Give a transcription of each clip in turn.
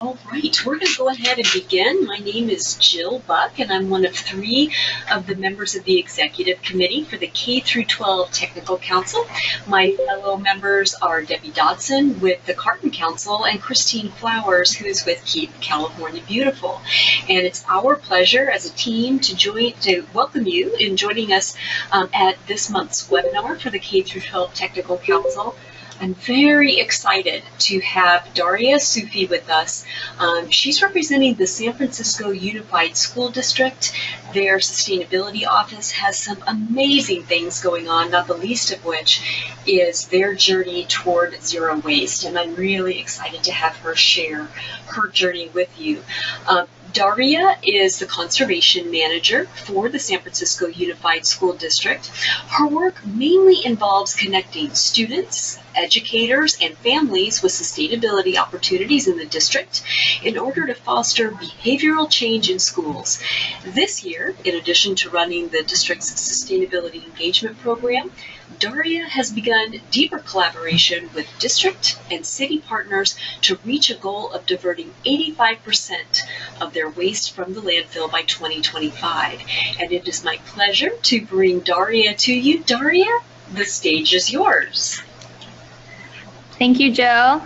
All right, we're going to go ahead and begin. My name is Jill Buck, and I'm one of 3 of the members of the Executive Committee for the K-12 Technical Council. My fellow members are Debbie Dodson with the Carton Council and Christine Flowers, who's with Keep California Beautiful. And it's our pleasure as a team to welcome you in joining us at this month's webinar for the K-12 Technical Council. I'm very excited to have Daria Sufi with us. She's representing the San Francisco Unified School District. Their sustainability office has some amazing things going on, not the least of which is their journey toward zero waste. And I'm really excited to have her share her journey with you. Daria is the conservation manager for the San Francisco Unified School District. Her work mainly involves connecting students, educators, and families with sustainability opportunities in the district in order to foster behavioral change in schools. This year, in addition to running the district's sustainability engagement program, Daria has begun deeper collaboration with district and city partners to reach a goal of diverting 85% of their waste from the landfill by 2025. And it is my pleasure to bring Daria to you. Daria, the stage is yours. Thank you, Jill.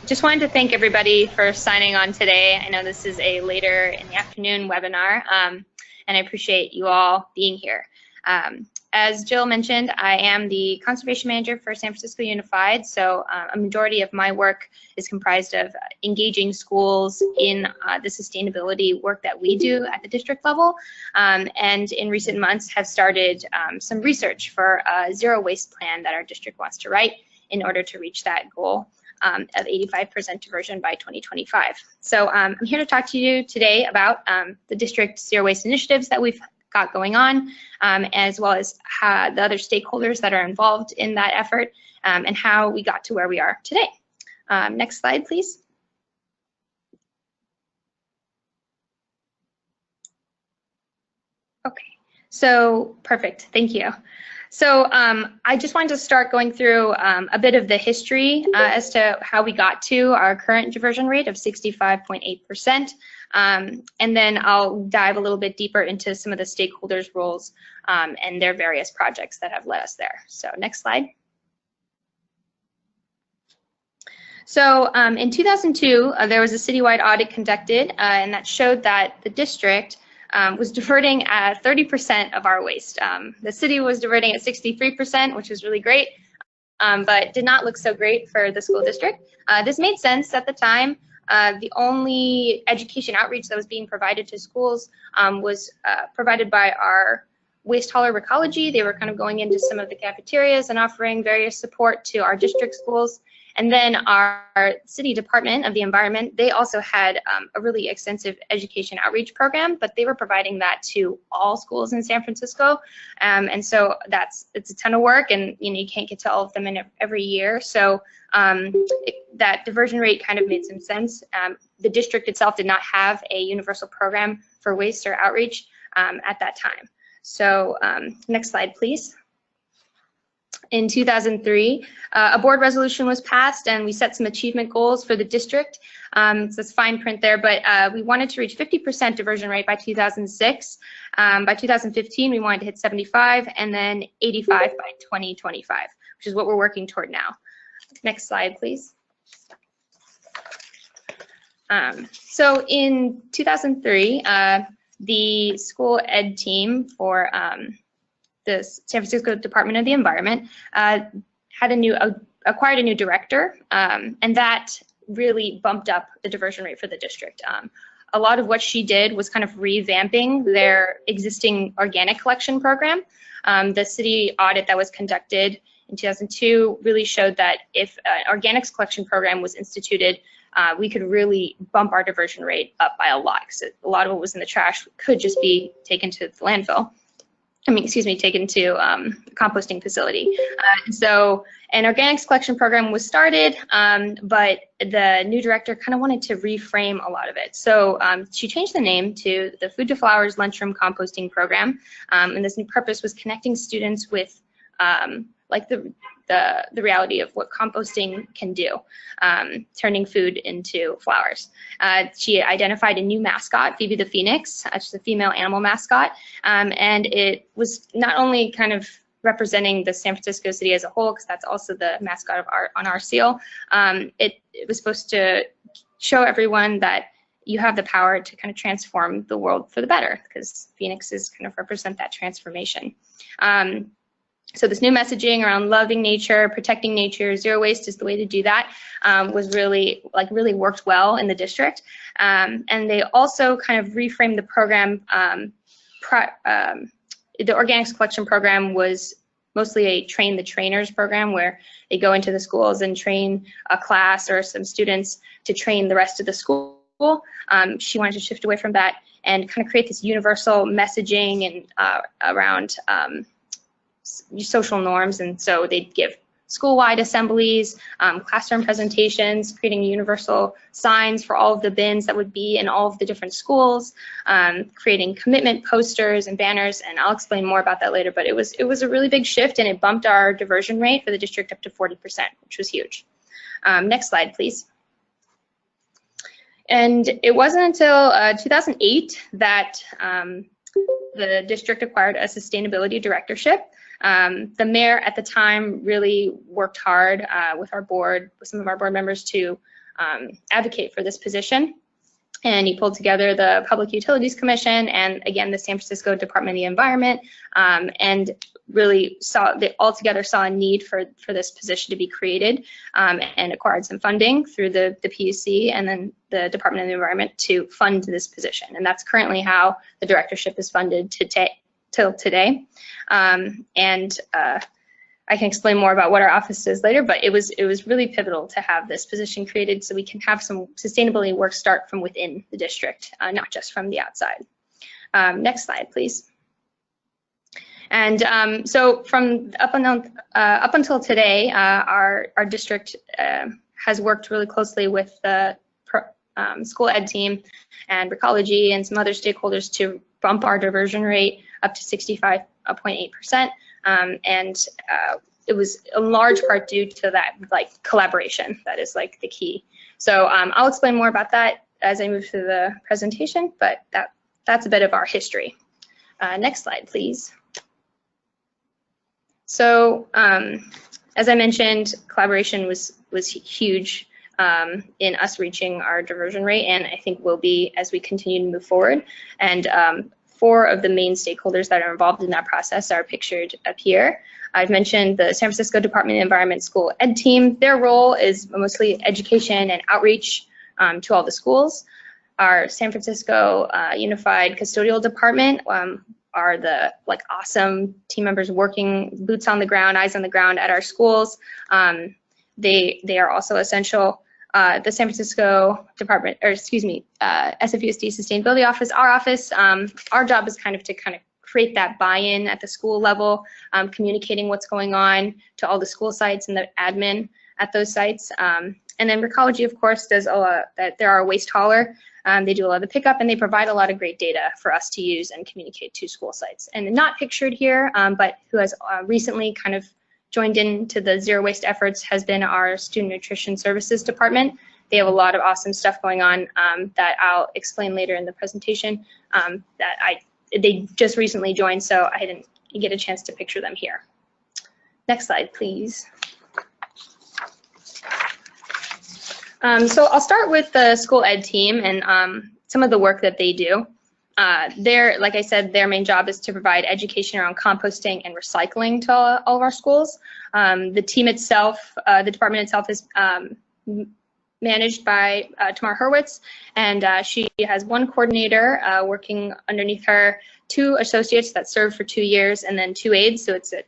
Just wanted to thank everybody for signing on today. I know this is a later in the afternoon webinar, and I appreciate you all being here. As Jill mentioned, I am the conservation manager for San Francisco Unified, so a majority of my work is comprised of engaging schools in the sustainability work that we do at the district level, and in recent months have started some research for a zero waste plan that our district wants to write in order to reach that goal of 85% diversion by 2025. So I'm here to talk to you today about the district zero waste initiatives that we've got going on, as well as how the other stakeholders that are involved in that effort, and how we got to where we are today. Next slide, please. Okay, so perfect, thank you. So I just wanted to start going through a bit of the history as to how we got to our current diversion rate of 65.8%. And then I'll dive a little bit deeper into some of the stakeholders' roles and their various projects that have led us there. So next slide. So in 2002, there was a citywide audit conducted, and that showed that the district was diverting at 30% of our waste. The city was diverting at 63%, which was really great, but did not look so great for the school district. This made sense at the time. The only education outreach that was being provided to schools was provided by our waste hauler ecology. They were kind of going into some of the cafeterias and offering various support to our district schools. And then our city department of the environment, they also had a really extensive education outreach program, but they were providing that to all schools in San Francisco. And so it's a ton of work, and you can't get to all of them in every year. So that diversion rate kind of made some sense. The district itself did not have a universal program for waste or outreach at that time. So next slide, please. In 2003, a board resolution was passed, and we set some achievement goals for the district. So it's fine print there, but we wanted to reach 50% diversion rate by 2006. By 2015, we wanted to hit 75, and then 85 by 2025, which is what we're working toward now. Next slide, please. So in 2003, the school ed team for the San Francisco Department of the Environment acquired a new director, and that really bumped up the diversion rate for the district. A lot of what she did was kind of revamping their existing organic collection program. The city audit that was conducted in 2002 really showed that if an organics collection program was instituted, we could really bump our diversion rate up by a lot, because a lot of what was in the trash could just be taken to the landfill. Taken to the composting facility. So an organics collection program was started, but the new director kind of wanted to reframe a lot of it. So she changed the name to the Food to Flowers Lunchroom Composting Program, and this new purpose was connecting students with like the the reality of what composting can do, turning food into flowers. She identified a new mascot, Phoebe the Phoenix, which is a female animal mascot, and it was not only kind of representing the San Francisco city as a whole, because that's also the mascot of on our seal. It was supposed to show everyone that you have the power to kind of transform the world for the better, because phoenixes kind of represent that transformation. So this new messaging around loving nature, protecting nature, zero waste is the way to do that, was really worked well in the district. And they also kind of reframed the program. The organics collection program was mostly a train the trainers program, where they go into the schools and train a class or some students to train the rest of the school. She wanted to shift away from that and kind of create this universal messaging and around social norms. And so they'd give school-wide assemblies, classroom presentations, creating universal signs for all of the bins that would be in all of the different schools, creating commitment posters and banners, and I'll explain more about that later, but it was a really big shift, and it bumped our diversion rate for the district up to 40%, which was huge. Next slide, please. And it wasn't until 2008 that the district acquired a sustainability directorship. The mayor at the time really worked hard with our board, with some of our board members, to advocate for this position. And he pulled together the Public Utilities Commission and, again, the San Francisco Department of the Environment, and really they all together saw a need for this position to be created, and acquired some funding through the PUC and then the Department of the Environment to fund this position. And that's currently how the directorship is funded till today. I can explain more about what our office does later, but it was really pivotal to have this position created so we can have some sustainability work start from within the district, not just from the outside. Next slide, please. And so from up until today, our district has worked really closely with the school ed team and Recology and some other stakeholders to bump our diversion rate up to 65.8%. And it was in large part due to that collaboration that is the key. So I'll explain more about that as I move through the presentation, but that's a bit of our history. Next slide, please. So as I mentioned, collaboration was huge in us reaching our diversion rate, and I think will be as we continue to move forward. And 4 of the main stakeholders that are involved in that process are pictured up here. I've mentioned the San Francisco Department of Environment School Ed team. Their role is mostly education and outreach to all the schools. Our San Francisco Unified Custodial Department are the awesome team members working boots on the ground, eyes on the ground at our schools. They are also essential. The San Francisco Department, or excuse me, SFUSD Sustainability Office, our job is kind of to create that buy-in at the school level, communicating what's going on to all the school sites and the admin at those sites. And then Recology, of course, does they're our waste hauler. They do a lot of the pickup, and they provide a lot of great data for us to use and communicate to school sites. And not pictured here, but who has recently kind of joined into the zero waste efforts has been our Student Nutrition Services Department. They have a lot of awesome stuff going on that I'll explain later in the presentation. They just recently joined, so I didn't get a chance to picture them here. Next slide, please. So I'll start with the school ed team and some of the work that they do. Like I said, their main job is to provide education around composting and recycling to all of our schools. The team itself, the department itself, is managed by Tamar Hurwitz, and she has 1 coordinator working underneath her, 2 associates that serve for 2 years, and then 2 aides. So it's a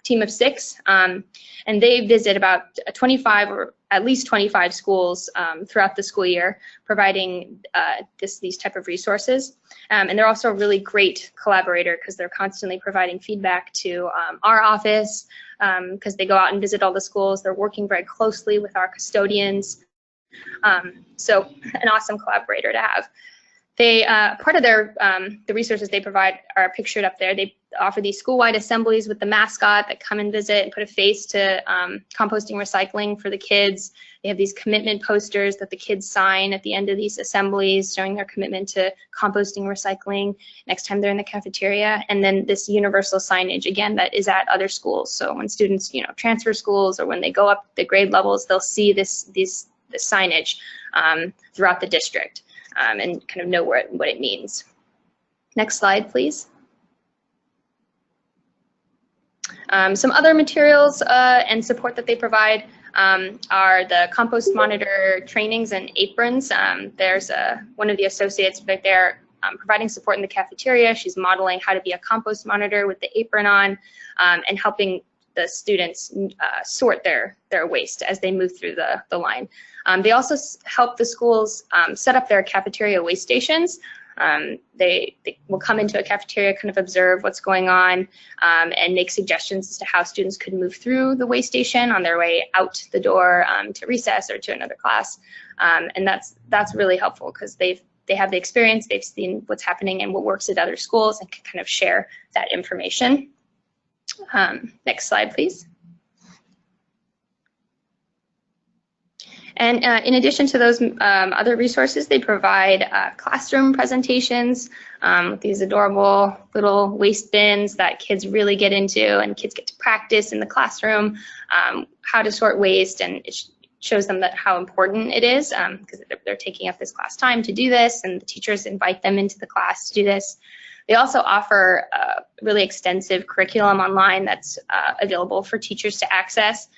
team of 6, and they visit about 25 or at least 25 schools throughout the school year, providing these type of resources. And they're also a really great collaborator because they're constantly providing feedback to our office because they go out and visit all the schools. They're working very closely with our custodians. So an awesome collaborator to have. They part of their the resources they provide are pictured up there. They offer these school-wide assemblies with the mascot that come and visit and put a face to composting, recycling for the kids. They have these commitment posters that the kids sign at the end of these assemblies, showing their commitment to composting, recycling next time they're in the cafeteria. And then this universal signage, again, that is at other schools. So when students, transfer schools or when they go up the grade levels, they'll see this signage throughout the district and kind of know what it means. Next slide, please. Some other materials and support that they provide are the compost monitor trainings and aprons. There's one of the associates right there providing support in the cafeteria. She's modeling how to be a compost monitor with the apron on and helping the students sort their waste as they move through the line. They also help the schools set up their cafeteria waste stations. They will come into a cafeteria, kind of observe what's going on, and make suggestions as to how students could move through the waste station on their way out the door to recess or to another class. And that's really helpful because they have the experience, they've seen what's happening and what works at other schools and can kind of share that information. Next slide, please. And in addition to those other resources, they provide classroom presentations with these adorable little waste bins that kids really get into, and kids get to practice in the classroom how to sort waste, and it shows them that how important it is because they're taking up this class time to do this, and the teachers invite them into the class to do this. They also offer a really extensive curriculum online that's available for teachers to access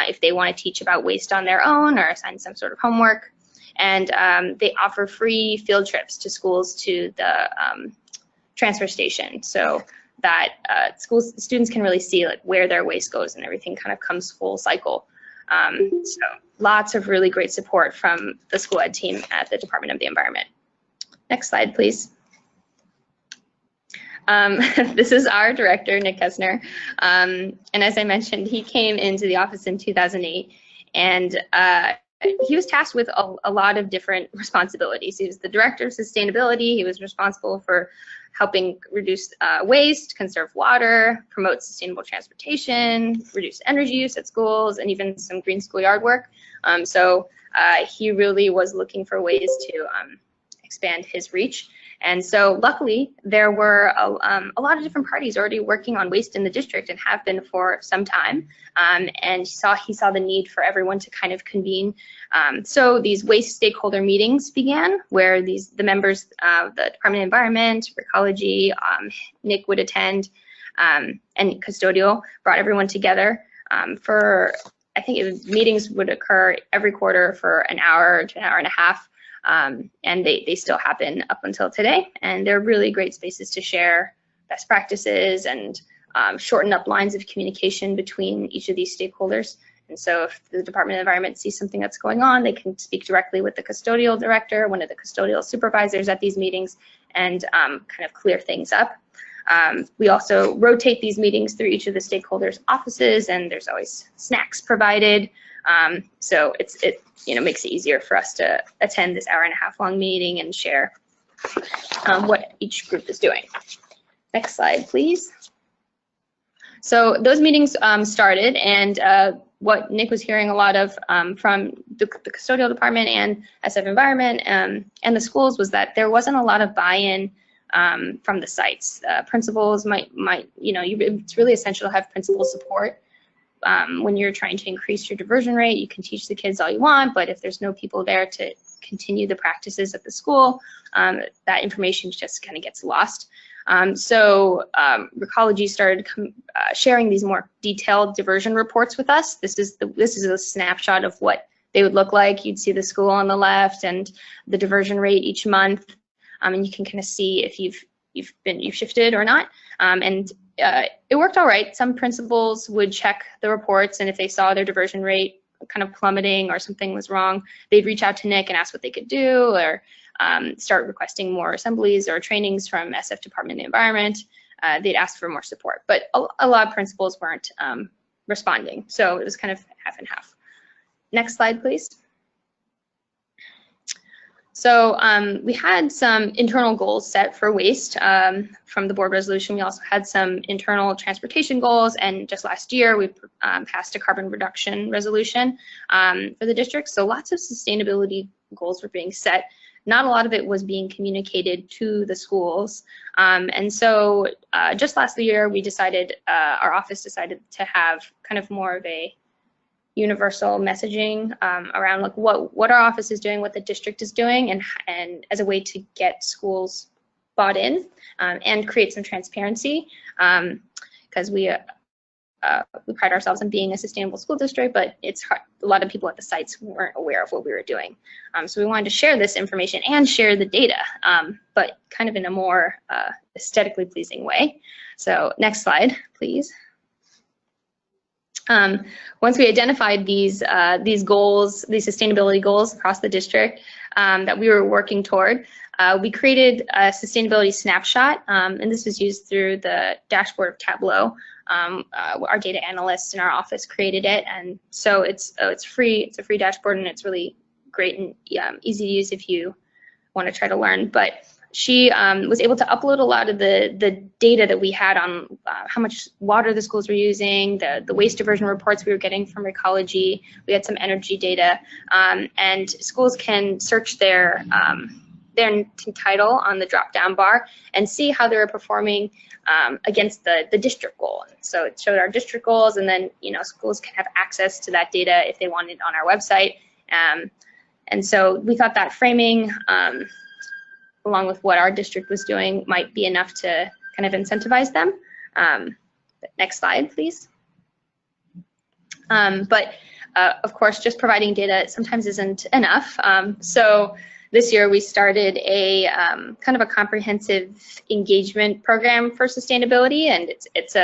if they want to teach about waste on their own or assign some sort of homework. And they offer free field trips to schools to the transfer station so that students can really see like where their waste goes and everything kind of comes full cycle. So lots of really great support from the school ed team at the Department of the Environment. Next slide, please. This is our director, Nick Kessner, and as I mentioned, he came into the office in 2008, and he was tasked with a lot of different responsibilities. He was the director of sustainability. He was responsible for helping reduce waste, conserve water, promote sustainable transportation, reduce energy use at schools, and even some green schoolyard work. So he really was looking for ways to expand his reach. And so luckily, there were a lot of different parties already working on waste in the district and have been for some time. And he saw the need for everyone to kind of convene. So these waste stakeholder meetings began, where the members of the Department of Environment, Ecology, Nick would attend, and Custodial brought everyone together for, I think meetings would occur every quarter for an hour to an hour and a half. And they still happen up until today, and they're really great spaces to share best practices and shorten up lines of communication between each of these stakeholders. And so if the Department of Environment sees something that's going on, they can speak directly with the custodial director, one of the custodial supervisors at these meetings, and kind of clear things up. We also rotate these meetings through each of the stakeholders' offices, and there's always snacks provided. So it makes it easier for us to attend this hour-and-a-half long meeting and share what each group is doing. Next slide, please. So those meetings started, and what Nick was hearing a lot of from the custodial department and SF Environment and the schools was that there wasn't a lot of buy-in from the sites. Principals it's really essential to have principal support. When you're trying to increase your diversion rate, you can teach the kids all you want, but if there's no people there to continue the practices at the school, that information just kind of gets lost. So Ecology started sharing these more detailed diversion reports with us. This is a snapshot of what they would look like. You'd see the school on the left and the diversion rate each month, and you can kind of see if you've shifted or not. It worked all right. Some principals would check the reports, and if they saw their diversion rate kind of plummeting or something was wrong, they'd reach out to Nick and ask what they could do, or start requesting more assemblies or trainings from SF Department of the Environment. They'd ask for more support, but a lot of principals weren't responding, so it was kind of half and half. Next slide, please. So we had some internal goals set for waste from the board resolution. We also had some internal transportation goals, and just last year we passed a carbon reduction resolution for the district. So lots of sustainability goals were being set. Not a lot of it was being communicated to the schools. And so just last year we decided, our office decided to have kind of more of a universal messaging around like what our office is doing, what the district is doing, and as a way to get schools bought in and create some transparency, because we pride ourselves on being a sustainable school district, but it's hard. A lot of people at the sites weren't aware of what we were doing. So we wanted to share this information and share the data, but kind of in a more aesthetically pleasing way. So next slide, please. Once we identified these goals, these sustainability goals across the district that we were working toward, we created a sustainability snapshot, and this was used through the dashboard of Tableau. Our data analysts in our office created it, and so it's free. It's a free dashboard, and it's really great and easy to use if you want to try to learn. But she was able to upload a lot of the data that we had on how much water the schools were using, the waste diversion reports we were getting from Ecology. We had some energy data, and schools can search their title on the drop-down bar and see how they were performing against the district goal. So it showed our district goals, and then schools can have access to that data if they want it on our website. And so we thought that framing, along with what our district was doing, might be enough to kind of incentivize them. Next slide, please. But of course, just providing data sometimes isn't enough. So this year we started a kind of a comprehensive engagement program for sustainability, and it's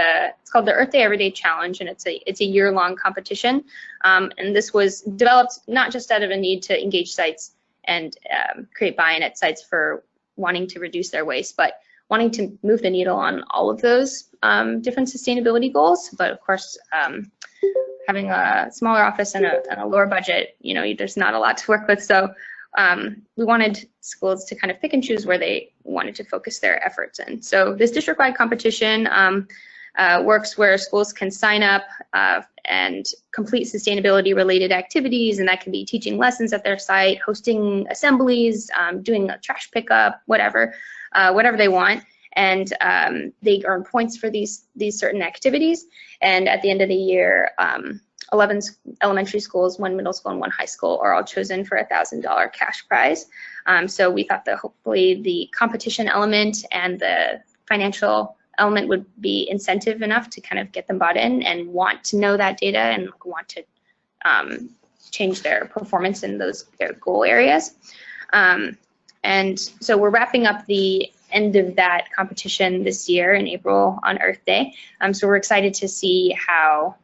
called the Earth Day Everyday Challenge, and it's a year-long competition. And this was developed not just out of a need to engage sites and create buy-in at sites for wanting to reduce their waste, but wanting to move the needle on all of those different sustainability goals. But of course, having a smaller office and a lower budget, there's not a lot to work with. So we wanted schools to kind of pick and choose where they wanted to focus their efforts in. So this district-wide competition works where schools can sign up and complete sustainability-related activities, and that can be teaching lessons at their site, hosting assemblies, doing a trash pickup, whatever they want. And they earn points for these certain activities. And at the end of the year, 11 elementary schools, 1 middle school, and 1 high school are all chosen for a $1,000 cash prize. So we thought that hopefully the competition element and the financial element would be incentive enough to kind of get them bought in and want to know that data and want to change their performance in their goal areas. And so we're wrapping up the end of that competition this year in April on Earth Day. So we're excited to see how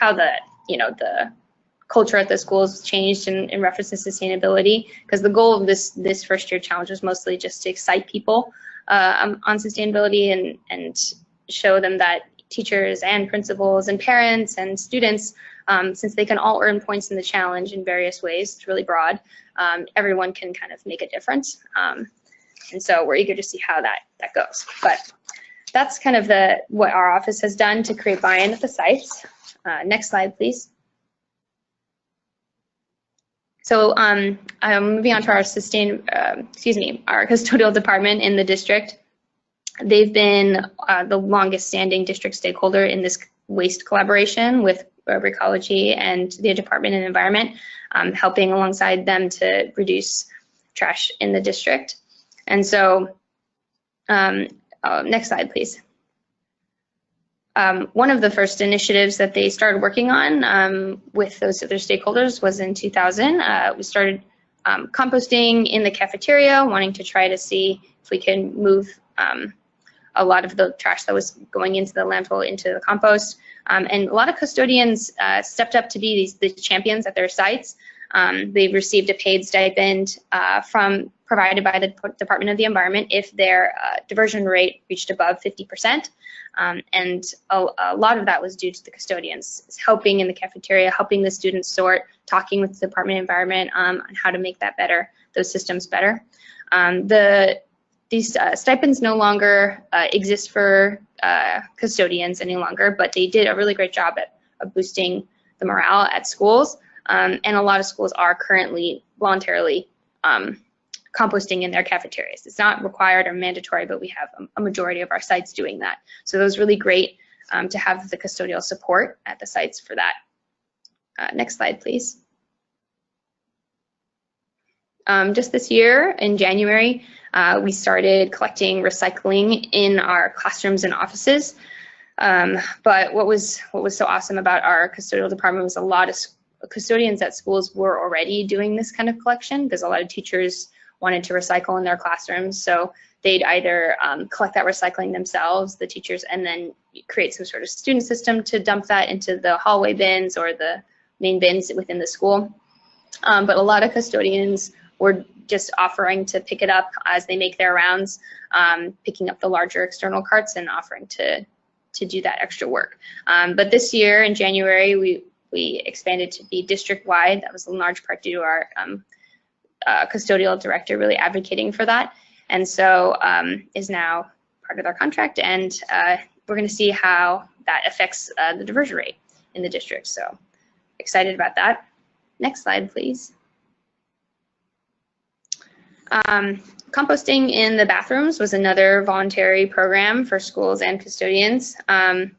the culture at the schools changed in reference to sustainability, because the goal of this first year challenge was mostly just to excite people on sustainability and show them that teachers and principals and parents and students, since they can all earn points in the challenge in various ways, it's really broad, everyone can kind of make a difference. And so we're eager to see how that goes. But that's kind of what our office has done to create buy-in at the sites. Next slide, please. So I'm moving on to our custodial department in the district. They've been the longest standing district stakeholder in this waste collaboration with Ecology and the Department of Environment, helping alongside them to reduce trash in the district. And so, next slide, please. One of the first initiatives that they started working on with those other stakeholders was in 2000. We started composting in the cafeteria, wanting to try to see if we can move a lot of the trash that was going into the landfill into the compost. And a lot of custodians stepped up to be the champions at their sites. They've received a paid stipend provided by the Department of the Environment if their diversion rate reached above 50%. And a lot of that was due to the custodians helping in the cafeteria, helping the students sort, talking with the Department of Environment on how to make that better, those systems better. These stipends no longer exist for custodians any longer, but they did a really great job at boosting the morale at schools. And a lot of schools are currently voluntarily composting in their cafeterias. It's not required or mandatory, but we have a majority of our sites doing that. So it was really great to have the custodial support at the sites for that. Next slide, please. Just this year, in January, we started collecting recycling in our classrooms and offices. But what was so awesome about our custodial department was a lot of custodians at schools were already doing this kind of collection, because a lot of teachers wanted to recycle in their classrooms. So they'd either collect that recycling themselves, the teachers, and then create some sort of student system to dump that into the hallway bins or the main bins within the school. But a lot of custodians were just offering to pick it up as they make their rounds, picking up the larger external carts and offering to do that extra work. But this year in January, we expanded to be district-wide. That was in large part due to our custodial director really advocating for that, and so is now part of our contract, and we're going to see how that affects the diversion rate in the district. So excited about that. Next slide, please. Composting in the bathrooms was another voluntary program for schools and custodians. I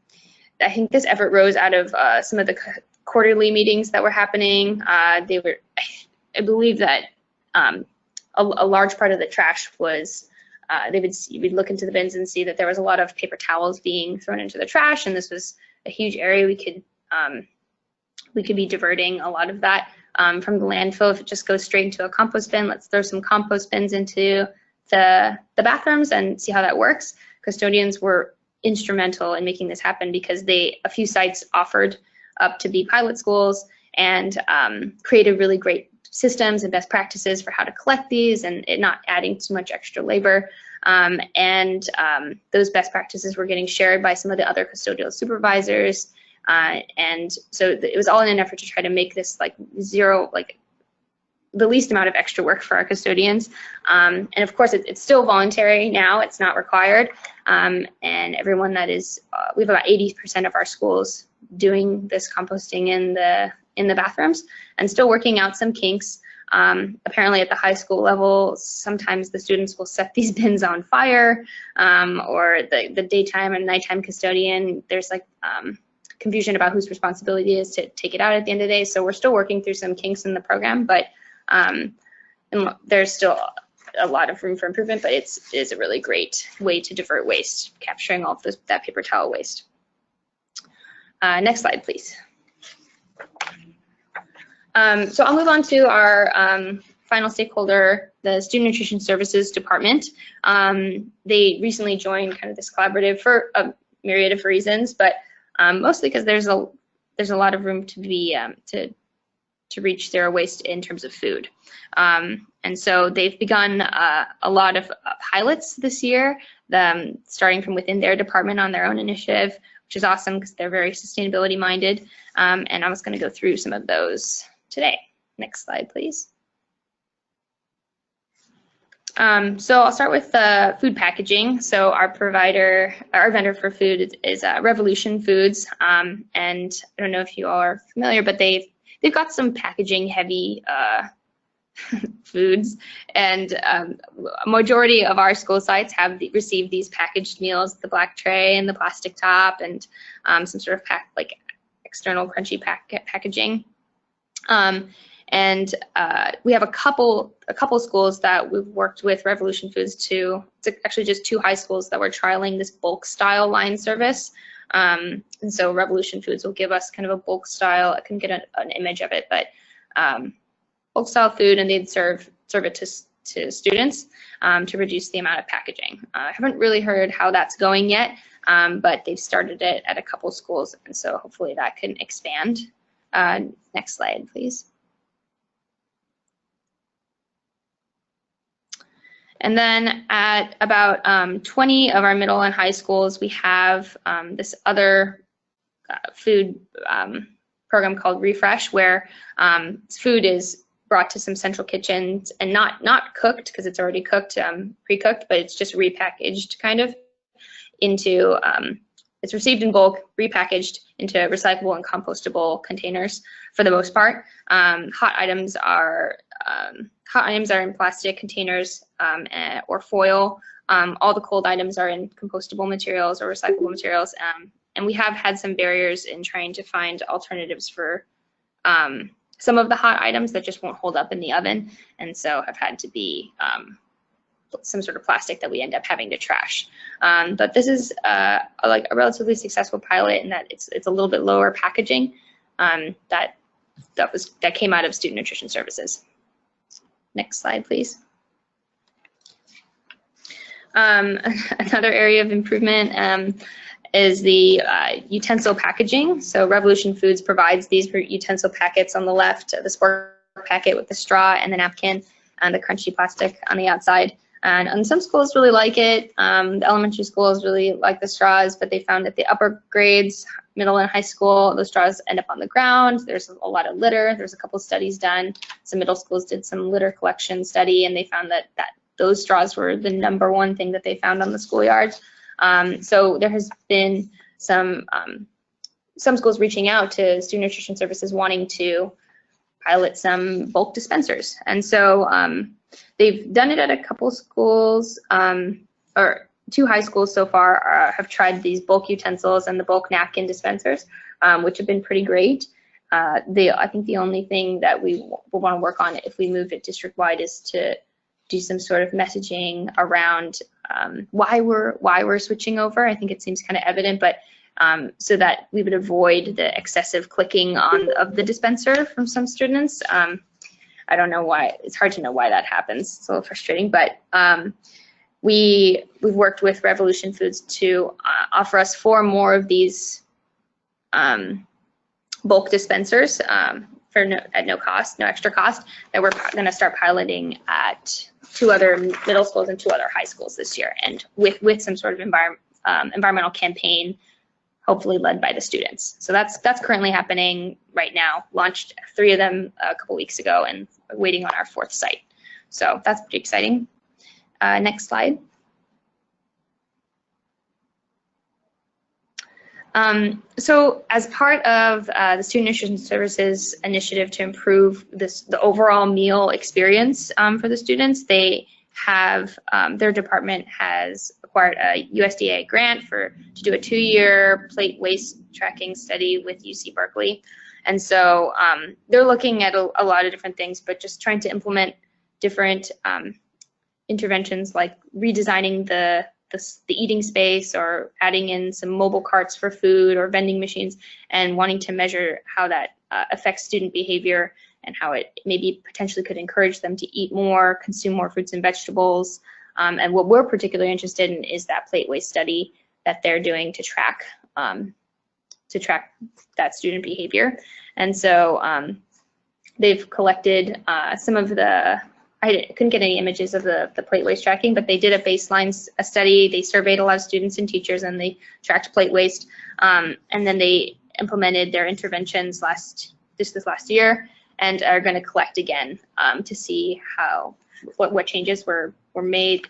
think this effort rose out of some of the quarterly meetings that were happening. I believe that a large part of the trash was, you would look into the bins and see that there was a lot of paper towels being thrown into the trash, and this was a huge area we could be diverting a lot of that from the landfill. If it just goes straight into a compost bin, let's throw some compost bins into the bathrooms and see how that works. Custodians were instrumental in making this happen, because a few sites offered up to be pilot schools and created really great systems and best practices for how to collect these and it not adding too much extra labor. Those best practices were getting shared by some of the other custodial supervisors. And so it was all in an effort to try to make this the least amount of extra work for our custodians. And of course, it's still voluntary now, it's not required. And everyone that is, we have about 80% of our schools doing this composting in the bathrooms and still working out some kinks. Apparently at the high school level, sometimes the students will set these bins on fire, or the daytime and nighttime custodian, there's confusion about whose responsibility it is to take it out at the end of the day. So we're still working through some kinks in the program, but and there's still a lot of room for improvement, but it is a really great way to divert waste, capturing all of that paper towel waste. Next slide, please. So I'll move on to our final stakeholder, the Student Nutrition Services Department. They recently joined kind of this collaborative for a myriad of reasons, but mostly because there's a lot of room to be to reach zero waste in terms of food. And so they've begun a lot of pilots this year, starting from within their department on their own initiative, which is awesome because they're very sustainability minded. And I was going to go through some of those today. Next slide, please. So I'll start with food packaging. So our vendor for food is Revolution Foods, and I don't know if you all are familiar, but they've got some packaging heavy foods, and a majority of our school sites have received these packaged meals, the black tray and the plastic top, and some sort of external crunchy packaging. And we have a couple schools that we've worked with Revolution Foods to. It's actually just 2 high schools that were trialing this bulk style line service. And so Revolution Foods will give us kind of a bulk style. I couldn't get an image of it, but bulk style food, and they'd serve it to students to reduce the amount of packaging. I haven't really heard how that's going yet, but they've started it at a couple schools, and so hopefully that can expand. Next slide, please. And then at about 20 of our middle and high schools, we have this other food program called Refresh, where food is brought to some central kitchens and not cooked because it's already cooked, pre-cooked, but it's just repackaged kind of into, it's received in bulk, repackaged into recyclable and compostable containers for the most part. Hot items are in plastic containers or foil. All the cold items are in compostable materials or recyclable materials. And we have had some barriers in trying to find alternatives for some of the hot items that just won't hold up in the oven, and so have had to be some sort of plastic that we end up having to trash. But this is like a relatively successful pilot in that it's a little bit lower packaging that came out of Student Nutrition Services. Next slide, please. Another area of improvement is the utensil packaging. So Revolution Foods provides these utensil packets on the left, the sport packet with the straw and the napkin and the crunchy plastic on the outside. And some schools really like it. The elementary schools really like the straws, but they found that the upper grades, middle and high school, those straws end up on the ground. There's a lot of litter. There's a couple studies done. Some middle schools did some litter collection study, and they found that those straws were the #1 thing that they found on the schoolyards. So there has been some schools reaching out to Student Nutrition Services wanting to pilot some bulk dispensers. And so they've done it at a couple schools, or 2 high schools so far have tried these bulk utensils and the bulk napkin dispensers, which have been pretty great. I think the only thing that we will want to work on if we move it district-wide is to do some sort of messaging around why we're switching over. I think it seems kind of evident, but so that we would avoid the excessive clicking of the dispenser from some students. I don't know why. It's hard to know why that happens. It's a little frustrating, but we've worked with Revolution Foods to offer us 4 more of these bulk dispensers at no cost, no extra cost, that we're going to start piloting at 2 other middle schools and 2 other high schools this year, and with some sort of environmental campaign, hopefully led by the students. So that's currently happening right now. Launched 3 of them a couple weeks ago, and waiting on our 4th site. So that's pretty exciting. Next slide. So as part of the Student Nutrition Services initiative to improve the overall meal experience for the students, they have, their department has acquired a USDA grant to do a 2-year plate waste tracking study with UC Berkeley. And so they're looking at a lot of different things, but just trying to implement different interventions like redesigning the eating space, or adding in some mobile carts for food or vending machines, and wanting to measure how that affects student behavior and how it maybe potentially could encourage them to eat more, consume more fruits and vegetables. And what we're particularly interested in is that plate waste study that they're doing to track that student behavior. And so they've collected some of the, I couldn't get any images of the plate waste tracking, but they did a baseline study. They surveyed a lot of students and teachers, and they tracked plate waste. And then they implemented their interventions this last year, and are going to collect again to see what changes were made,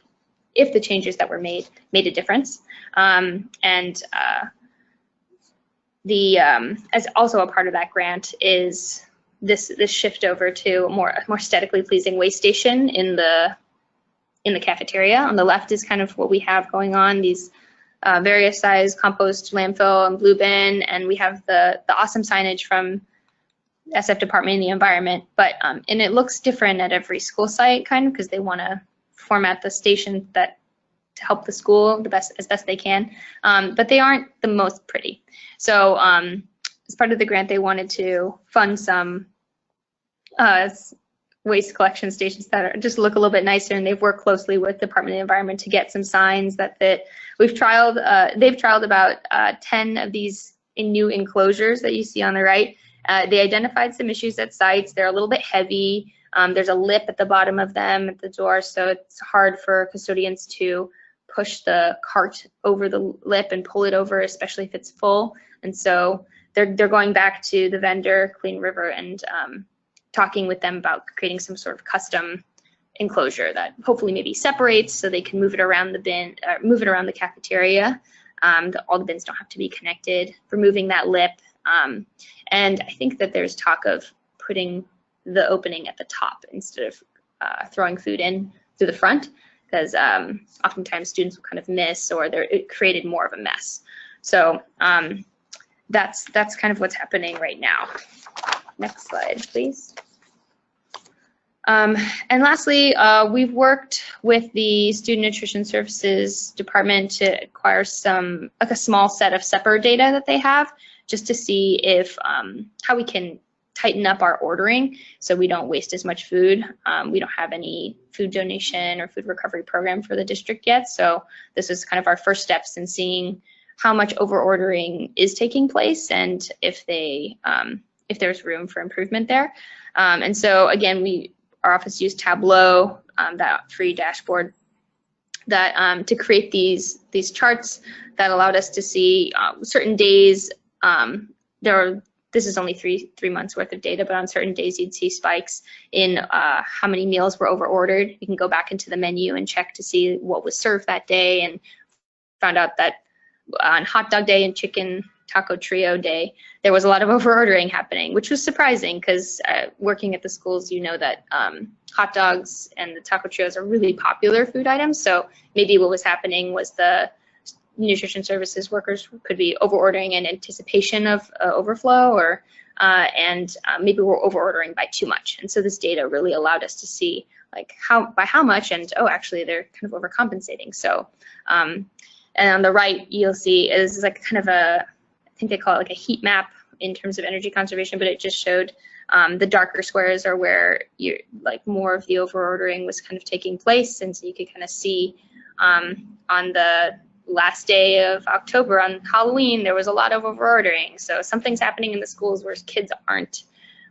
if the changes that were made a difference. As also a part of that grant is this shift over to a more aesthetically pleasing waste station in the cafeteria. On the left is kind of what we have going on, these various size compost, landfill, and blue bin, and we have the awesome signage from SF Department of the Environment, but and it looks different at every school site, kind of, because they want to format the station to help the school as best they can, but they aren't the most pretty. So as part of the grant, they wanted to fund some waste collection stations that just look a little bit nicer, and they've worked closely with the Department of the Environment to get some signs that fit. They've trialed about 10 of these new enclosures that you see on the right. They identified some issues at sites. They're a little bit heavy. There's a lip at the bottom of them at the door, so it's hard for custodians to push the cart over the lip and pull it over, especially if it's full. And so they're going back to the vendor, Clean River, and talking with them about creating some sort of custom enclosure that hopefully maybe separates so they can move it around the bin, move it around the cafeteria. All the bins don't have to be connected, removing that lip. And I think that there's talk of putting the opening at the top instead of throwing food in through the front, because oftentimes students will kind of miss, or it created more of a mess. So that's kind of what's happening right now. Next slide, please. And lastly, we've worked with the Student Nutrition Services Department to acquire some, like a small set of SEPR data that they have, just to see if how we can tighten up our ordering so we don't waste as much food. We don't have any food donation or food recovery program for the district yet, so this is kind of our first steps in seeing how much over ordering is taking place and if there's room for improvement there. And so again, our office used Tableau, that free dashboard, that to create these charts that allowed us to see certain days. This is only three months worth of data, but on certain days you'd see spikes in how many meals were over ordered. You can go back into the menu and check to see what was served that day, and found out that on hot dog day and chicken taco trio day, there was a lot of over ordering happening, which was surprising because working at the schools, you know that hot dogs and the taco trios are really popular food items. So maybe what was happening was the nutrition services workers could be over ordering in anticipation of overflow, or maybe we're over ordering by too much. And so this data really allowed us to see like by how much, and oh, actually they're kind of overcompensating. So and on the right you'll see is like kind of I think they call it like a heat map in terms of energy conservation, but it just showed the darker squares are where more of the over ordering was kind of taking place, and so you could kind of see on the last day of October on Halloween, there was a lot of over ordering. So something's happening in the schools where kids aren't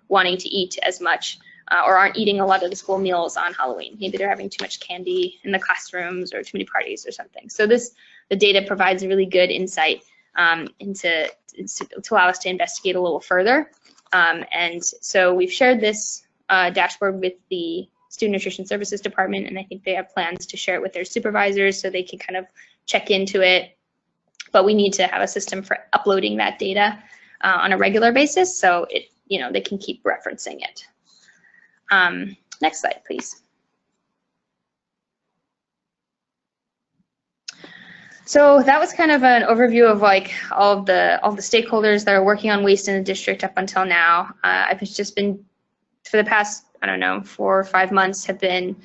wanting to eat as much or aren't eating a lot of the school meals on Halloween. Maybe they're having too much candy in the classrooms or too many parties or something. So the data provides a really good insight to allow us to investigate a little further. And so we've shared this dashboard with the Student Nutrition Services Department, and I think they have plans to share it with their supervisors so they can kind of check into it. But we need to have a system for uploading that data on a regular basis so they can keep referencing it. Next slide, please. So that was kind of an overview of like all the stakeholders that are working on waste in the district up until now. I've just been, for the past, I don't know, 4 or 5 months, have been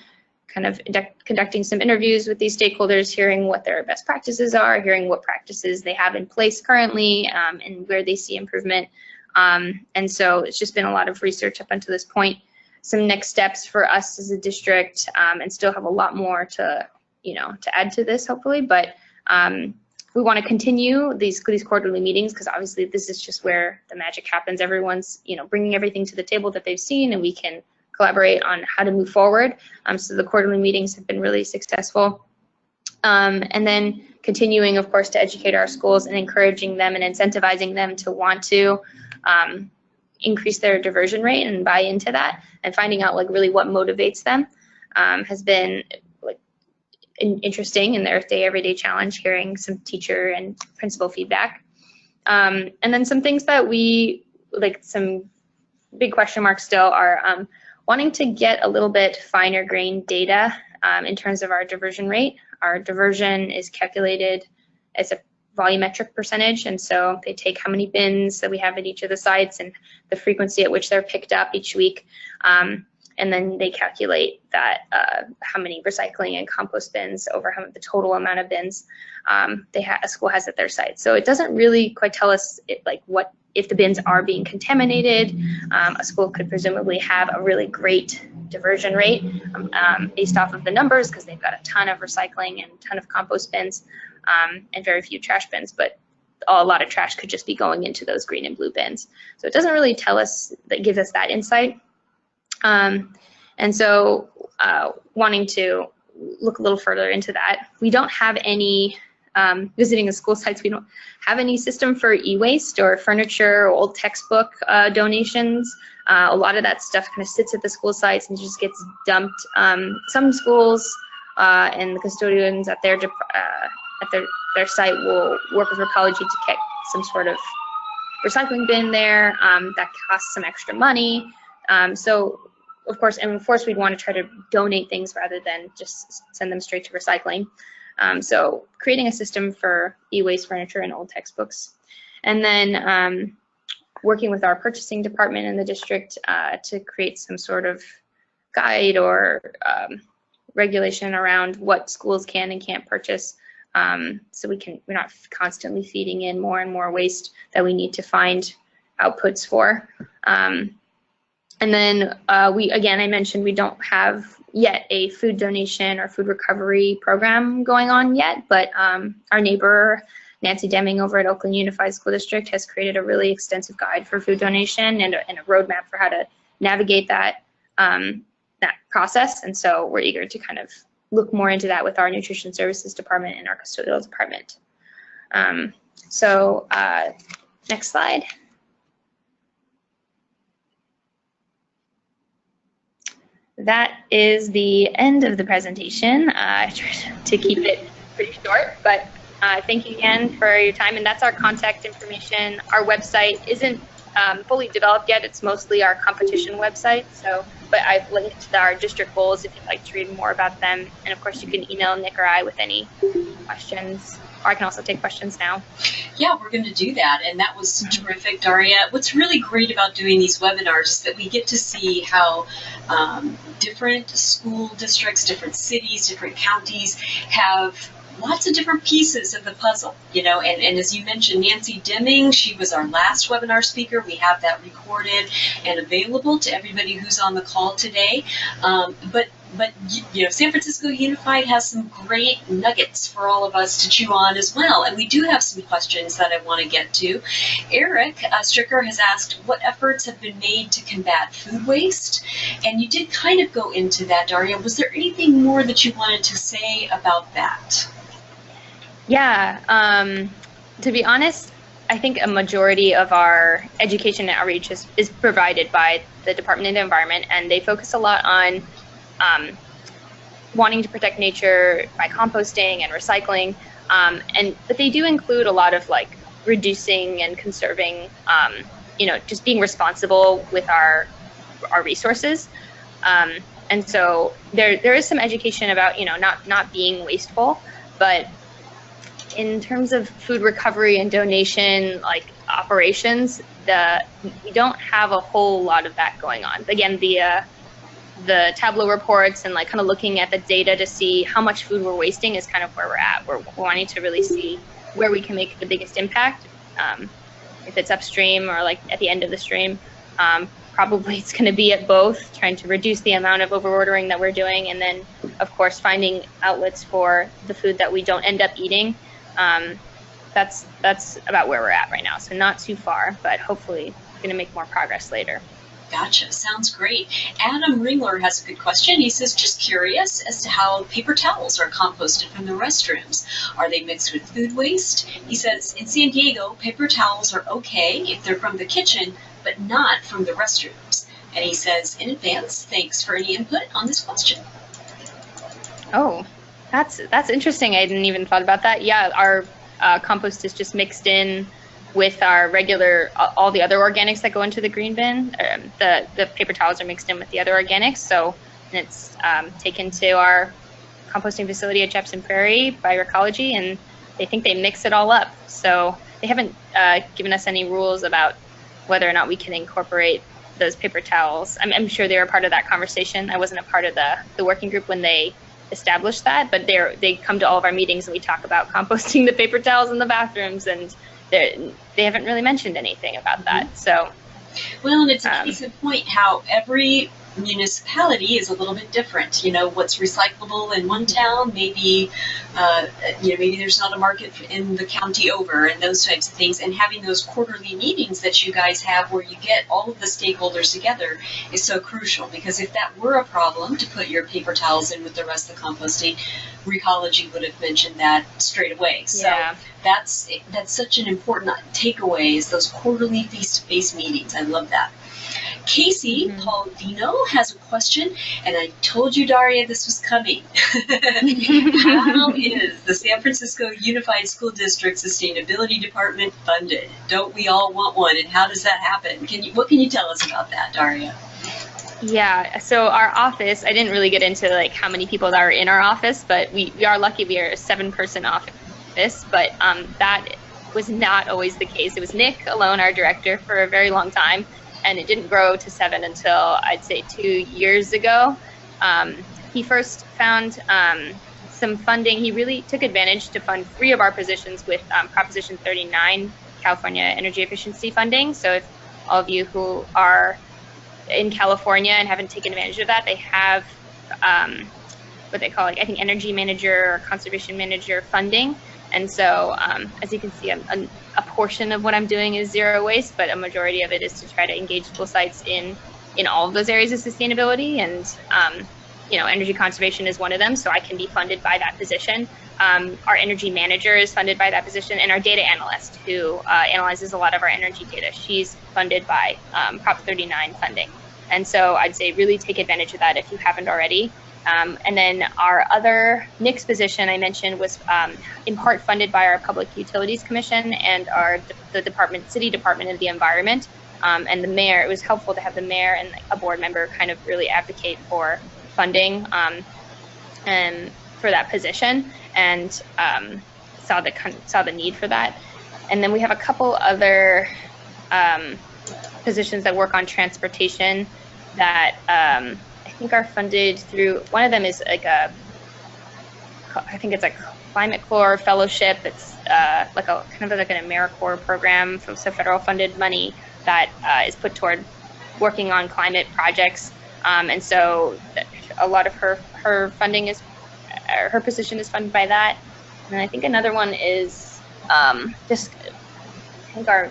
kind of conducting some interviews with these stakeholders, hearing what their best practices are, hearing what practices they have in place currently, and where they see improvement. And so it's just been a lot of research up until this point. Some next steps for us as a district, and still have a lot more to add to this, hopefully. But we want to continue these quarterly meetings, because obviously this is just where the magic happens. Everyone's bringing everything to the table that they've seen, and we can collaborate on how to move forward. So the quarterly meetings have been really successful. And then continuing, of course, to educate our schools and encouraging them and incentivizing them to want to increase their diversion rate and buy into that, and finding out like really what motivates them has been like interesting in their Earth Day Everyday Challenge, hearing some teacher and principal feedback. And then some things that we, like some big question marks still are wanting to get a little bit finer grained data in terms of our diversion rate. Our diversion is calculated as a volumetric percentage, and so they take how many bins that we have at each of the sites and the frequency at which they're picked up each week, and then they calculate that how many recycling and compost bins over the total amount of bins a school has at their site. So it doesn't really quite tell us what if the bins are being contaminated. A school could presumably have a really great diversion rate based off of the numbers, because they've got a ton of recycling and a ton of compost bins and very few trash bins, but a lot of trash could just be going into those green and blue bins. So it doesn't really tell us, that gives us that insight. And so wanting to look a little further into that. We don't have any visiting the school sites, we don't have any system for e-waste or furniture or old textbook donations. A lot of that stuff kind of sits at the school sites and just gets dumped. Some schools and the custodians at their site will work with Recology to get some sort of recycling bin there. That costs some extra money. So of course we'd want to try to donate things rather than just send them straight to recycling. So creating a system for e-waste furniture and old textbooks. And then working with our purchasing department in the district to create some sort of guide or regulation around what schools can and can't purchase, so we're not constantly feeding in more and more waste that we need to find outputs for. And then I mentioned we don't have yet a food donation or food recovery program going on yet, but our neighbor Nancy Deming over at Oakland Unified School District has created a really extensive guide for food donation and a roadmap for how to navigate that that process. And so we're eager to kind of look more into that with our nutrition services department and our custodial department. Next slide. That is the end of the presentation. I tried to keep it pretty short, but thank you again for your time. And that's our contact information. Our website isn't fully developed yet. It's mostly our competition website. But I've linked our district goals if you'd like to read more about them. And of course, you can email Nick or I with any questions. Or I can also take questions now. Yeah, we're going to do that, and that was terrific, Daria. What's really great about doing these webinars is that we get to see how different school districts, different cities, different counties have lots of different pieces of the puzzle, and as you mentioned, Nancy Deming, she was our last webinar speaker. We have that recorded and available to everybody who's on the call today. But San Francisco Unified has some great nuggets for all of us to chew on as well. And we do have some questions that I want to get to. Eric Stricker has asked, what efforts have been made to combat food waste? And you did kind of go into that, Daria. Was there anything more that you wanted to say about that? Yeah, to be honest, I think a majority of our education and outreach is provided by the Department of Environment, and they focus a lot on wanting to protect nature by composting and recycling, but they do include a lot of like reducing and conserving, just being responsible with our resources, and so there is some education about not being wasteful, but in terms of food recovery and donation operations, we don't have a whole lot of that going on. Again, the Tableau reports and kind of looking at the data to see how much food we're wasting is kind of where we're at. We're wanting to really see where we can make the biggest impact. If it's upstream or at the end of the stream, probably it's going to be at both, trying to reduce the amount of overordering that we're doing, and then of course finding outlets for the food that we don't end up eating. That's about where we're at right now. So not too far, but hopefully going to make more progress later. Gotcha. Sounds great. Adam Ringler has a good question. He says, just curious as to how paper towels are composted from the restrooms. Are they mixed with food waste? He says, in San Diego, paper towels are okay if they're from the kitchen, but not from the restrooms. And he says, in advance, thanks for any input on this question. Oh, that's interesting. I didn't even thought about that. Yeah, our compost is just mixed in with our regular, all the other organics that go into the green bin. The paper towels are mixed in with the other organics, so it's taken to our composting facility at Jefferson Prairie by Recology, and they think they mix it all up. So they haven't given us any rules about whether or not we can incorporate those paper towels. I'm sure they were part of that conversation. I wasn't a part of the working group when they established that, but they come to all of our meetings and we talk about composting the paper towels in the bathrooms, and they haven't really mentioned anything about that. So, well, and it's a case in point how every municipality is a little bit different. You know, what's recyclable in one town, maybe, you know, maybe there's not a market in the county over, and those types of things. And having those quarterly meetings that you guys have where you get all of the stakeholders together is so crucial, because if that were a problem to put your paper towels in with the rest of the composting, Recology would have mentioned that straight away. So Yeah. that's such an important takeaway, is those quarterly face-to-face meetings. I love that. Casey Paulino has a question, and I told you, Daria, this was coming. How is the San Francisco Unified School District Sustainability Department funded? Don't we all want one, and how does that happen? What can you tell us about that, Daria? Yeah, so our office, I didn't really get into like how many people that are in our office, but we are lucky. We are a 7-person office, but that was not always the case. It was Nick alone, our director, for a very long time, and it didn't grow to 7 until I'd say 2 years ago. He first found some funding. He really took advantage to fund 3 of our positions with Proposition 39 California energy efficiency funding. So if all of you who are in California and haven't taken advantage of that, they have what they call, like, I think, energy manager or conservation manager funding. And so as you can see, a portion of what I'm doing is zero waste, but a majority of it is to try to engage school sites in all of those areas of sustainability. And you know, energy conservation is one of them, so I can be funded by that position. Our energy manager is funded by that position, and our data analyst, who analyzes a lot of our energy data, she's funded by Prop 39 funding. And so I'd say really take advantage of that if you haven't already. And then our other Nick's position I mentioned was in part funded by our Public Utilities Commission and the City Department of the Environment. And the mayor, it was helpful to have the mayor and a board member kind of really advocate for funding and for that position, and saw the need for that. And then we have a couple other positions that work on transportation that I think are funded through, one of them is like I think it's a Climate Corps fellowship. It's like a kind of like an AmeriCorps program, so federal funded money that is put toward working on climate projects. And so a lot of her funding is, her position is funded by that. And I think another one is just, I think, our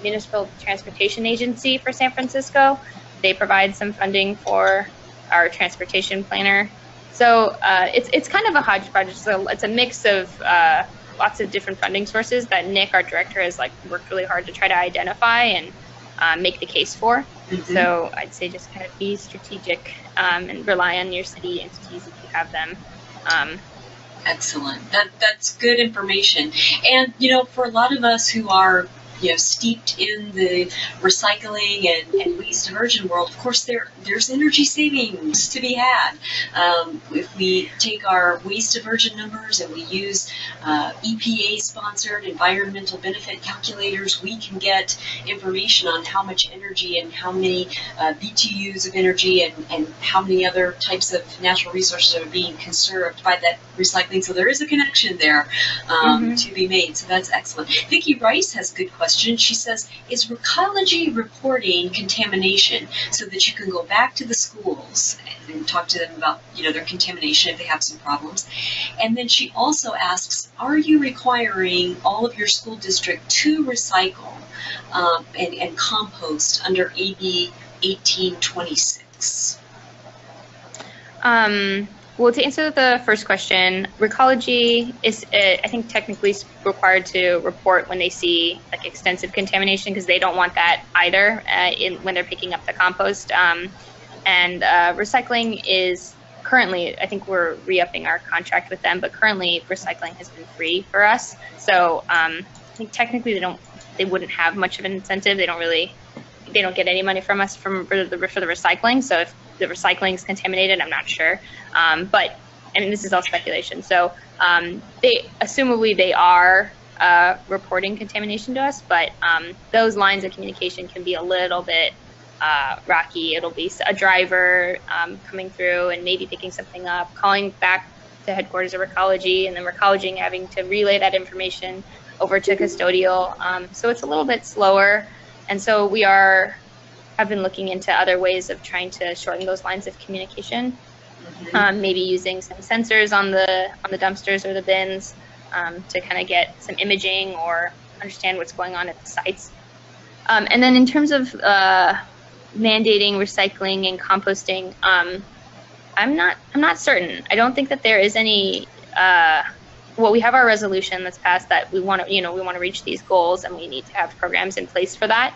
Municipal Transportation Agency for San Francisco. They provide some funding for our transportation planner. So it's kind of a hodgepodge. So it's a mix of lots of different funding sources that Nick, our director, has like worked really hard to try to identify and make the case for. So I'd say just kind of be strategic and rely on your city entities if you have them. Excellent. That's good information. And, you know, for a lot of us who are, you know, steeped in the recycling and waste diversion world, of course there's energy savings to be had. If we take our waste diversion numbers and we use EPA-sponsored environmental benefit calculators, we can get information on how much energy and how many BTUs of energy and how many other types of natural resources are being conserved by that recycling. So there is a connection there to be made. So that's excellent. Vicki Rice has a good question. She says, is Recology reporting contamination so that you can go back to the schools and talk to them about, you know, their contamination if they have some problems? And then she also asks, are you requiring all of your school district to recycle and compost under AB 1826? Well, to answer the first question, Recology is, I think, technically required to report when they see like extensive contamination, because they don't want that either when they're picking up the compost. And recycling is currently, I think we're re-upping our contract with them, but currently recycling has been free for us. So I think technically they wouldn't have much of an incentive. They don't get any money from us for the recycling. So if the recycling is contaminated, I'm not sure. But I mean, this is all speculation. So assumably they are reporting contamination to us, but those lines of communication can be a little bit rocky. It'll be a driver coming through and maybe picking something up, calling back to headquarters of Recology, and then Recology having to relay that information over to Custodial. So it's a little bit slower. And so we are have been looking into other ways of trying to shorten those lines of communication. Maybe using some sensors on the dumpsters or the bins to kind of get some imaging or understand what's going on at the sites. And then in terms of mandating recycling and composting, I'm not certain. I don't think that there is any. Well, we have our resolution that's passed that we want to reach these goals, and we need to have programs in place for that.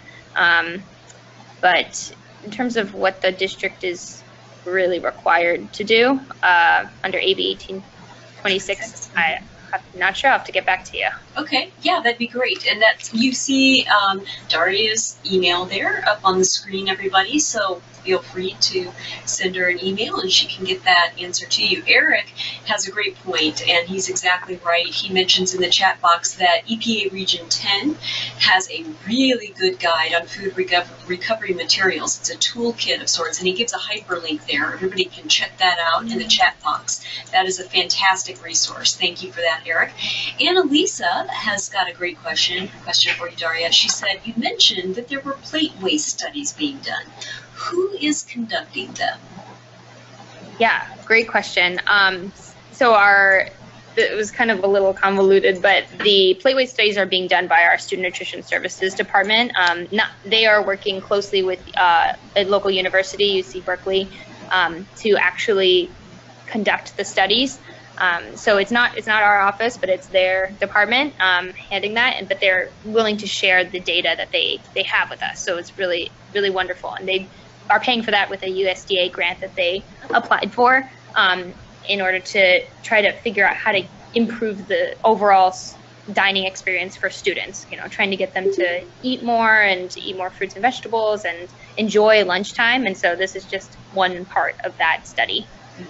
But in terms of what the district is really required to do under AB 1826, I'm not sure. I'll have to get back to you. Okay, yeah, that'd be great. And that you see Daria's email there up on the screen, everybody. So feel free to send her an email and she can get that answer to you. Eric has a great point, and he's exactly right. He mentions in the chat box that EPA Region 10 has a really good guide on food recovery materials. It's a toolkit of sorts, and he gives a hyperlink there. Everybody can check that out in the chat box. That is a fantastic resource. Thank you for that, Eric. Annalisa has got a great question for you, Daria. She said, you mentioned that there were plate waste studies being done. Who is conducting them? Yeah, great question. So it was kind of a little convoluted, but the plate waste studies are being done by our Student Nutrition Services Department. They are working closely with a local university, UC Berkeley, to actually conduct the studies. So it's not our office, but it's their department handling that. But they're willing to share the data that they have with us. So it's really, really wonderful. And they are paying for that with a USDA grant that they applied for in order to try to figure out how to improve the overall dining experience for students. Trying to get them to eat more and to eat more fruits and vegetables and enjoy lunchtime. And so this is just one part of that study.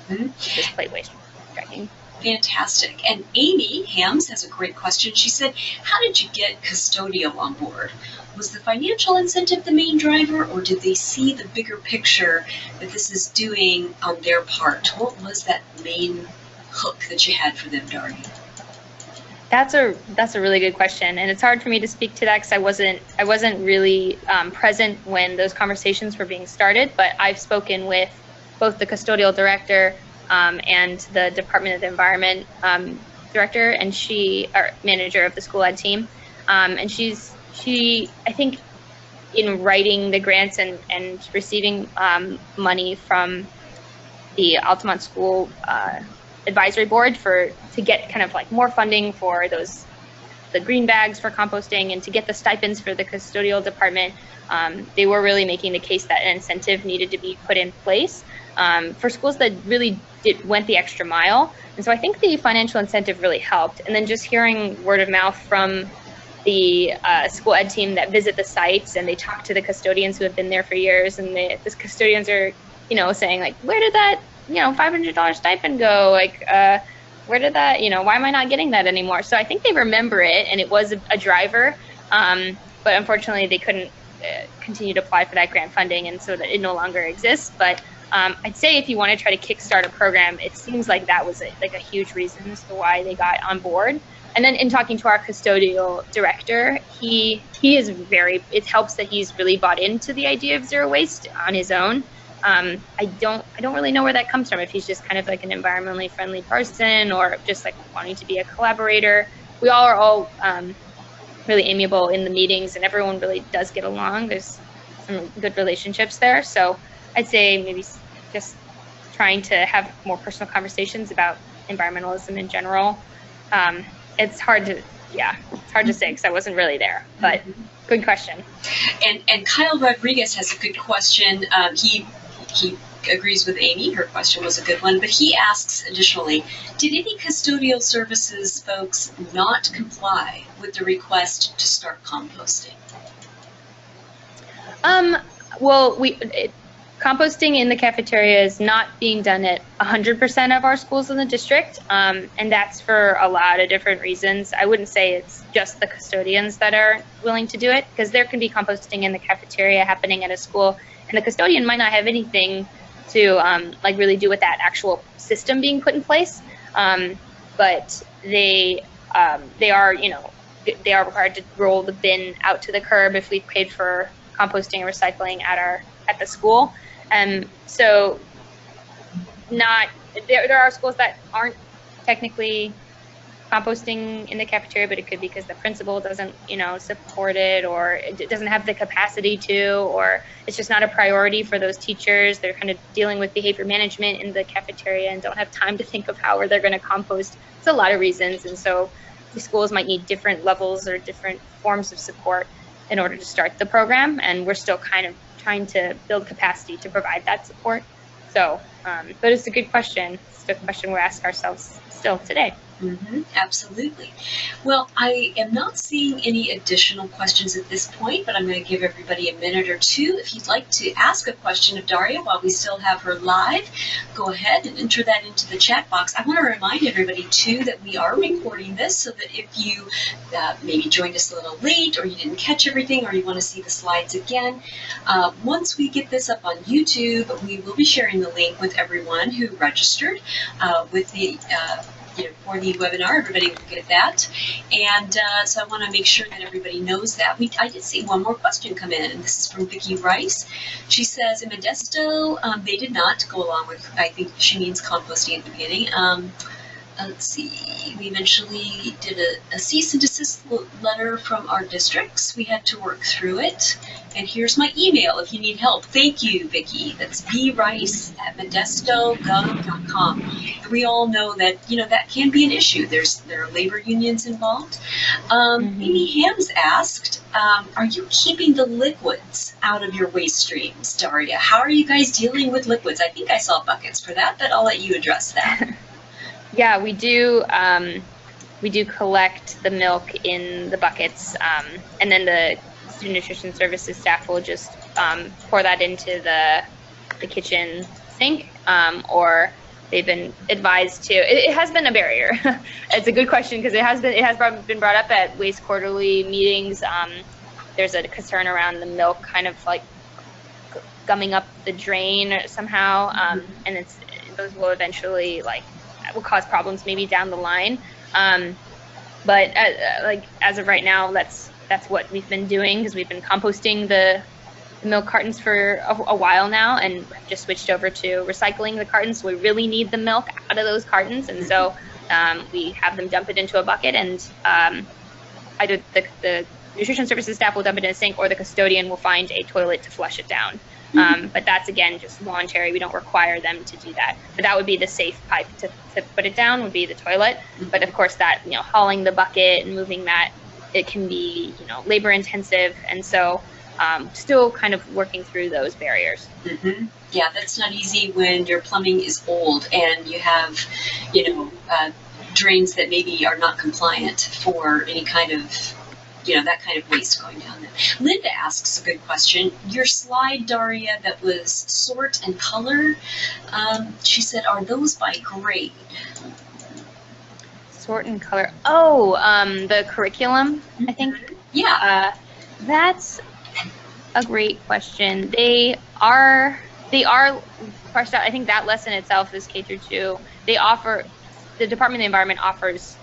This plate waste tracking. Fantastic. And Amy Hams has a great question. She said, how did you get Custodial on board? Was the financial incentive the main driver, or did they see the bigger picture that this is doing on their part? What was that main hook that you had for them, Daria? That's a really good question, and it's hard for me to speak to that because I wasn't really present when those conversations were being started. But I've spoken with both the custodial director and the Department of the Environment director, and manager of the school ed team, and she I think in writing the grants and receiving money from the Altamont School Advisory Board to get kind of like more funding for the green bags for composting and to get the stipends for the custodial department. They were really making the case that an incentive needed to be put in place for schools that really went the extra mile. And so I think the financial incentive really helped. And then just hearing word of mouth from the school ed team that visit the sites, and they talk to the custodians who have been there for years, and the custodians are, saying like, where did that, $500 stipend go? Like, where did that, why am I not getting that anymore? So I think they remember it, and it was a driver, but unfortunately they couldn't continue to apply for that grant funding, and so that it no longer exists. But I'd say if you want to try to kickstart a program, it seems like that was a huge reason as to why they got on board. And then in talking to our custodial director, he is it helps that he's really bought into the idea of zero waste on his own. I don't really know where that comes from, if he's just kind of like an environmentally friendly person or just like wanting to be a collaborator. We all are really amiable in the meetings, and everyone really does get along. There's some good relationships there. So I'd say maybe just trying to have more personal conversations about environmentalism in general. It's hard to say because I wasn't really there, but good question. And Kyle Rodriguez has a good question. He agrees with Amy. Her question was a good one, but he asks additionally, did any custodial services folks not comply with the request to start composting? Well, composting in the cafeteria is not being done at 100% of our schools in the district, and that's for a lot of different reasons. I wouldn't say it's just the custodians that are willing to do it, because there can be composting in the cafeteria happening at a school, and the custodian might not have anything to really do with that actual system being put in place, but they are required to roll the bin out to the curb if we've paid for composting and recycling at the school. So there are schools that aren't technically composting in the cafeteria, but it could be because the principal doesn't, support it, or it doesn't have the capacity to, or it's just not a priority for those teachers. They're kind of dealing with behavior management in the cafeteria and don't have time to think of how they're going to compost. It's a lot of reasons, and so the schools might need different levels or different forms of support in order to start the program, and we're still kind of trying to build capacity to provide that support. So, but it's a good question. It's the question we're asking ourselves still today. Absolutely. Well, I am not seeing any additional questions at this point, but I'm going to give everybody a minute or two. If you'd like to ask a question of Daria while we still have her live, go ahead and enter that into the chat box. I want to remind everybody, too, that we are recording this so that if you maybe joined us a little late, or you didn't catch everything, or you want to see the slides again, once we get this up on YouTube, we will be sharing the link with everyone who registered with the for the webinar. Everybody will get that. And so I want to make sure that everybody knows that. I did see one more question come in, and this is from Vicki Rice. She says, in Modesto, they did not go along with, I think she means composting at the beginning. Let's see, we eventually did a cease and desist letter from our districts. We had to work through it. And here's my email if you need help. Thank you, Vicki. That's brice@modestogov.com. And we all know that, that can be an issue. There are labor unions involved. Amy Hams asked, are you keeping the liquids out of your waste streams, Daria? How are you guys dealing with liquids? I think I saw buckets for that, but I'll let you address that. Yeah, we do collect the milk in the buckets, and then the student nutrition services staff will just pour that into the kitchen sink, or they've been advised to. It has been a barrier. It's a good question because it has been brought up at Waste Quarterly meetings. There's a concern around the milk kind of like gumming up the drain somehow, and those will eventually will cause problems maybe down the line. But as of right now, that's what we've been doing, because we've been composting the milk cartons for a while now, and just switched over to recycling the cartons. So we really need the milk out of those cartons, and so we have them dump it into a bucket, and either the nutrition services staff will dump it in a sink, or the custodian will find a toilet to flush it down. But that's, again, just voluntary. We don't require them to do that. But that would be the safe pipe to put it down, would be the toilet. But of course that, hauling the bucket and moving that, it can be, labor intensive. And so still kind of working through those barriers. Yeah, that's not easy when your plumbing is old and you have, drains that maybe are not compliant for any kind of that kind of waste going down there. Linda asks a good question. Your slide, Daria, that was sort and color, she said, are those by grade? Sort and color. Oh, the curriculum, I think. Yeah. That's a great question. They are parsed out. I think that lesson itself is K through 2. The Department of the Environment offers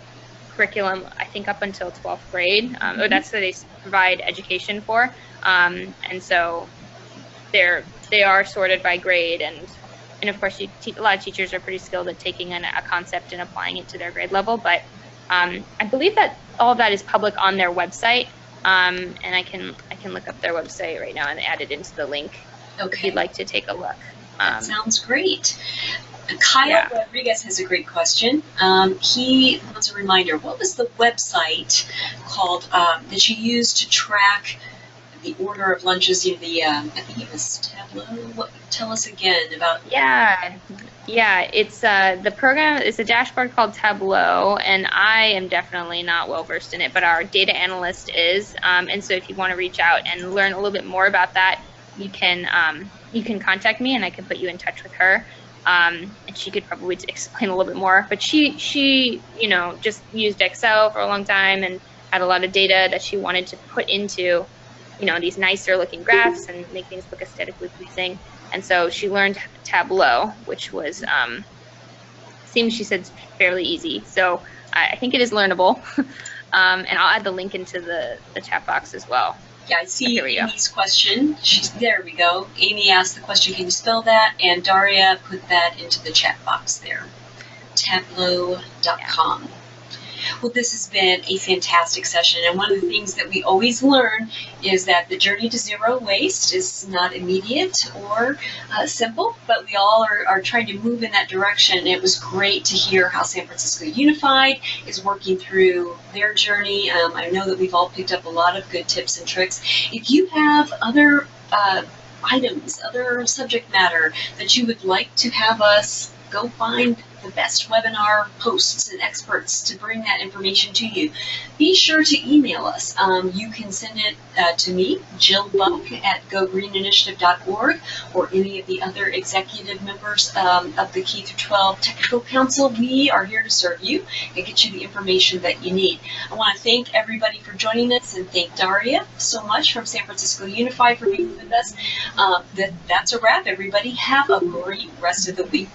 curriculum, I think, up until 12th grade, or that's what they provide education for, and so they are sorted by grade, and of course a lot of teachers are pretty skilled at taking a concept and applying it to their grade level, but I believe that all of that is public on their website, and I can look up their website right now and add it into the link. Okay. If you'd like to take a look. That sounds great. Kyle Rodriguez has a great question. He wants a reminder. What was the website called that you used to track the order of lunches? I think it was Tableau. Tell us again about. Yeah. It's the program. It's a dashboard called Tableau, and I am definitely not well versed in it, but our data analyst is. And so if you want to reach out and learn a little bit more about that, you can contact me, and I can put you in touch with her. And she could probably explain a little bit more, but she just used Excel for a long time and had a lot of data that she wanted to put into, these nicer looking graphs and make things look aesthetically pleasing. And so she learned Tableau, which was, she said, fairly easy. So I think it is learnable. And I'll add the link into the chat box as well. Yeah, I see There we go. Amy's question. There we go. Amy asked the question, can you spell that? And Daria put that into the chat box there. Tableau.com. Well, this has been a fantastic session, and one of the things that we always learn is that the journey to zero waste is not immediate or simple, but we all are trying to move in that direction. It was great to hear how San Francisco Unified is working through their journey. I know that we've all picked up a lot of good tips and tricks. If you have other items, other subject matter that you would like to have us go find the best webinar posts and experts to bring that information to you, be sure to email us. You can send it to me, Jill Buck at gogreeninitiative.org, or any of the other executive members of the K-12 Technical Council. We are here to serve you and get you the information that you need. I want to thank everybody for joining us and thank Daria so much from San Francisco Unified for being with us. That's a wrap, everybody. Have a great rest of the week.